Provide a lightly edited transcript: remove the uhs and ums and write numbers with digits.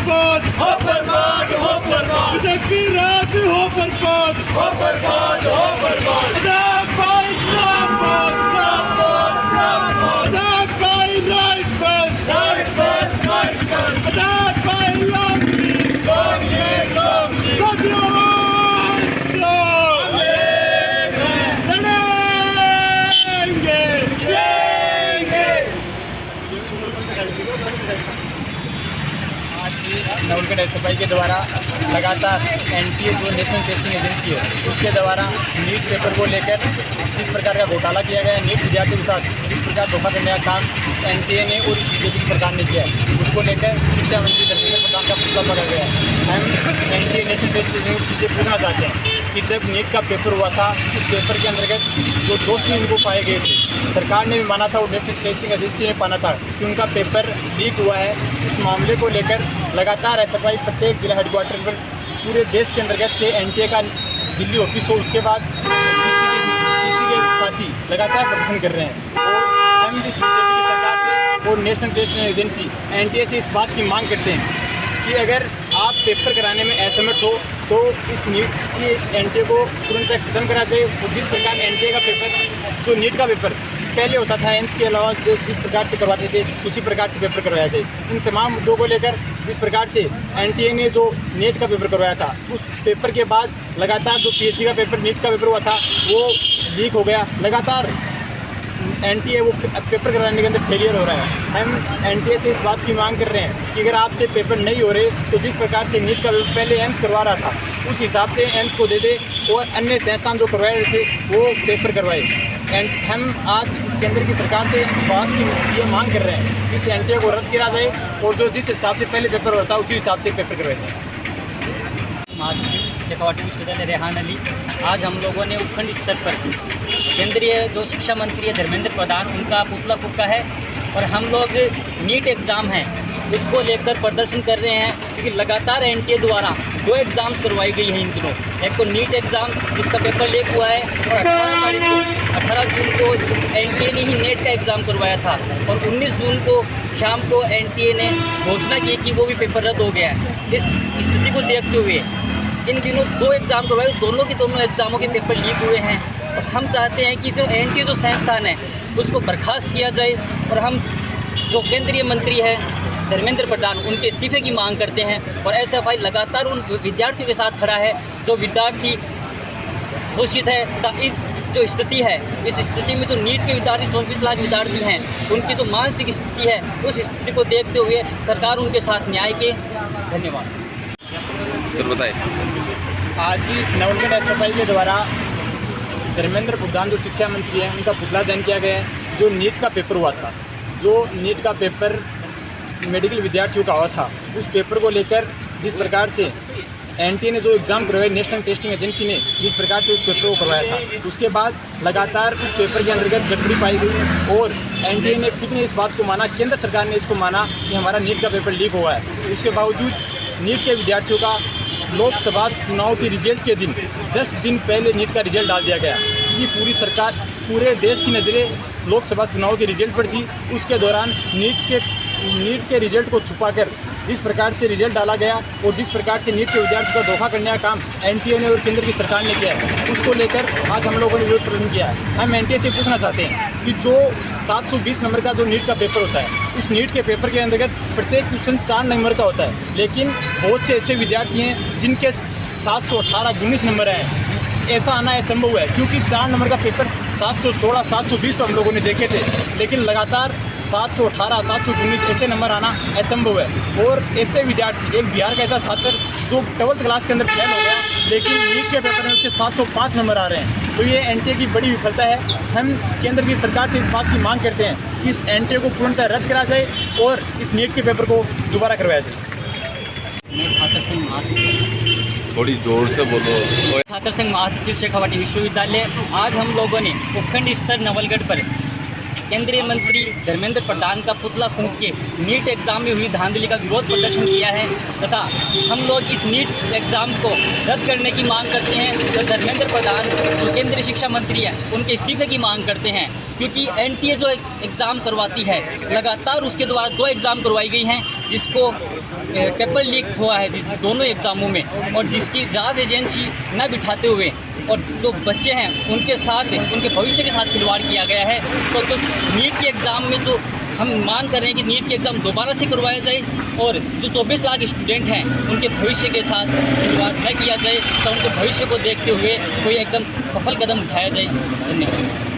बर्बाद, हो बर्बाद, हो बर्बाद, की रात हो बर्बाद, हो बर्बाद, हो बर्बाद, भाई जिंदाबाद, जिंदाबाद, भाई राइट बस, राइट बस, राइट बस, भाई Longi, Longi, Longi, Nawalgarh SFI के द्वारा लगातार एनटीए जो नेशनल टेस्टिंग एजेंसी है उसके द्वारा नीट पेपर को लेकर जिस प्रकार का घोटाला किया गया है, नीट विद्यार्थियों के साथ जिस प्रकार धोखा करने का काम एनटीए ने और इस बीजेपी की सरकार ने किया है, उसको लेकर शिक्षा मंत्री धर्मेंद्र प्रधान का पुतला पड़ा गया है। हम एनटीए नेशनल टेस्टिंग एजेंसी से पूछना चाहते हैं कि जब नीट का पेपर हुआ था उस पेपर के अंतर्गत जो दोषी उनको पाए गए थे, सरकार ने भी माना था और नेशनल टेस्टिंग एजेंसी ने माना था कि उनका पेपर लीक हुआ है। उस मामले को लेकर लगातार एसएफआई प्रत्येक जिला हेडक्वार्टर पर पूरे देश के अंतर्गत के एनटीए का दिल्ली ऑफिस हो, उसके बाद सीसी के साथी लगातार प्रदर्शन कर रहे हैं। और हम इस बीजेपी की सरकार से और नेशनल टेस्टिंग एजेंसी एनटीए से इस बात की मांग करते हैं कि अगर आप पेपर कराने में असमर्थ हो तो इस एनटीए को तुरंत खत्म करा जाए। जिस प्रकार एनटीए का पेपर जो नीट का पेपर पहले होता था एम्स के अलावा जो जिस प्रकार से करवाते थे उसी प्रकार से पेपर करवाया जाए। इन तमाम मुद्दों को लेकर जिस प्रकार से एनटीए ने जो नीट का पेपर करवाया था उस पेपर के बाद लगातार जो पीएचडी का पेपर नीट का पेपर हुआ था वो लीक हो गया। लगातार एनटीए वो पेपर कराने के अंदर फेलियर हो रहा है। हम एनटीए से इस बात की मांग कर रहे हैं कि अगर आपसे पेपर नहीं हो रहे तो जिस प्रकार से नीट का पेपर पहले एम्स करवा रहा था उस हिसाब से एम्स को दे दे और अन्य संस्थान जो करवा रहे थे वो पेपर करवाए। एंड हम आज इस केंद्र की सरकार से इस बात की ये मांग कर रहे हैं कि इस एनटीए को रद्द किया जाए और जो जिस हिसाब से पहले पेपर होता है उसी हिसाब से पेपर करवाए जाए। महासचिव शेखावाटी विश्वविद्यालय रेहान अली, आज हम लोगों ने उपखंड स्तर पर केंद्रीय जो शिक्षा मंत्री है धर्मेंद्र प्रधान उनका पुतला फूंका है और हम लोग नीट एग्ज़ाम है उसको लेकर प्रदर्शन कर रहे हैं क्योंकि लगातार एनटीए द्वारा 2 एग्ज़ाम्स करवाई गई हैं इन दिनों। एक तो नीट एग्ज़ाम जिसका पेपर लीक हुआ है और 18 जून को एनटीए ने ही नेट का एग्ज़ाम करवाया था और 19 जून को शाम को एनटीए ने घोषणा की कि वो भी पेपर रद्द हो गया है। इस स्थिति को देखते हुए इन दिनों 2 एग्ज़ाम करवाए, दोनों एग्ज़ामों के पेपर लीक हुए हैं। तो हम चाहते हैं कि जो एनटीए जो संस्थान है उसको बर्खास्त किया जाए और हम जो केंद्रीय मंत्री है धर्मेंद्र प्रधान उनके इस्तीफे की मांग करते हैं। और एसएफआई लगातार उन विद्यार्थियों के साथ खड़ा है जो विद्यार्थी शोषित है। इस जो स्थिति है इस स्थिति में जो नीट के विद्यार्थी 24 लाख विद्यार्थी हैं उनकी जो मानसिक स्थिति है उस स्थिति को देखते हुए सरकार उनके साथ न्याय के। धन्यवाद। सर बताएं। आज ही नवलगढ़ एसएफआई के द्वारा धर्मेंद्र प्रधान जो शिक्षा मंत्री हैं उनका पुतला दहन किया गया है। जो नीट का पेपर हुआ था, जो नीट का पेपर मेडिकल विद्यार्थियों का हुआ था, उस पेपर को लेकर जिस प्रकार से एनटीए ने जो एग्ज़ाम करवाया नेशनल टेस्टिंग एजेंसी ने जिस प्रकार से उस पेपर को करवाया था उसके बाद लगातार उस पेपर के अंतर्गत गड़बड़ी पाई गई और एनटीए ने खुद ने इस बात को माना, केंद्र सरकार ने इसको माना कि हमारा नीट का पेपर लीक हुआ है। उसके बावजूद नीट के विद्यार्थियों का लोकसभा चुनाव के रिजल्ट के दिन 10 दिन पहले नीट का रिजल्ट डाल दिया गया क्योंकि पूरी सरकार पूरे देश की नज़रें लोकसभा चुनाव के रिजल्ट पर थी। उसके दौरान नीट के रिजल्ट को छुपाकर जिस प्रकार से रिजल्ट डाला गया और जिस प्रकार से नीट के विद्यार्थियों का धोखा करने का काम एनटीए ने और केंद्र की सरकार ने किया है उसको लेकर आज हम लोगों ने विरोध प्रदर्शन किया है। हम एनटीए से पूछना चाहते हैं कि जो 720 नंबर का जो नीट का पेपर होता है उस नीट के पेपर के अंतर्गत प्रत्येक क्वेश्चन 4 नंबर का होता है, लेकिन बहुत से ऐसे विद्यार्थी हैं जिनके 718 19 नंबर हैं। ऐसा आना असंभव है क्योंकि 4 नंबर का पेपर 716 720 तो हम लोगों ने देखे थे, लेकिन लगातार 718 719 ऐसे नंबर आना असंभव है। और ऐसे विद्यार्थी, एक बिहार का ऐसा छात्र जो 12th क्लास के अंदर फेल हो गया लेकिन नीट के पेपर में उसके 705 नंबर आ रहे हैं, तो ये एनटीए की बड़ी विफलता है। हम केंद्र की सरकार से इस बात की मांग करते हैं कि इस एनटीए को पूर्णतः रद्द करा जाए और इस नीट के पेपर को दोबारा करवाया जाए। मैं छात्र संघ महासचिव, थोड़ी जोर से बोलो। छात्र संघ महासचिव शेखावाटी विश्वविद्यालय, आज हम लोगों ने उपखंड स्तर नवलगढ़ पर केंद्रीय मंत्री धर्मेंद्र प्रधान का पुतला फूंक के नीट एग्ज़ाम में हुई धांधली का विरोध प्रदर्शन किया है तथा हम लोग इस नीट एग्ज़ाम को रद्द करने की मांग करते हैं। तो धर्मेंद्र प्रधान जो केंद्रीय शिक्षा मंत्री है उनके इस्तीफे की मांग करते हैं क्योंकि एनटीए जो एग्ज़ाम करवाती है लगातार उसके द्वारा 2 एग्ज़ाम करवाई गई हैं जिसको पेपर लीक हुआ है दोनों एग्ज़ामों में, और जिसकी जांच एजेंसी न बिठाते हुए और जो बच्चे हैं उनके साथ, उनके भविष्य के साथ खिलवाड़ किया गया है। तो जो नीट के एग्ज़ाम में जो हम मांग कर रहे हैं कि नीट के एग्ज़ाम दोबारा से करवाया जाए और जो 24 लाख स्टूडेंट हैं उनके भविष्य के साथ खिलवाड़ न किया जाए, तो उनके भविष्य को देखते हुए कोई एकदम सफल कदम उठाया जाए। धन्यवाद।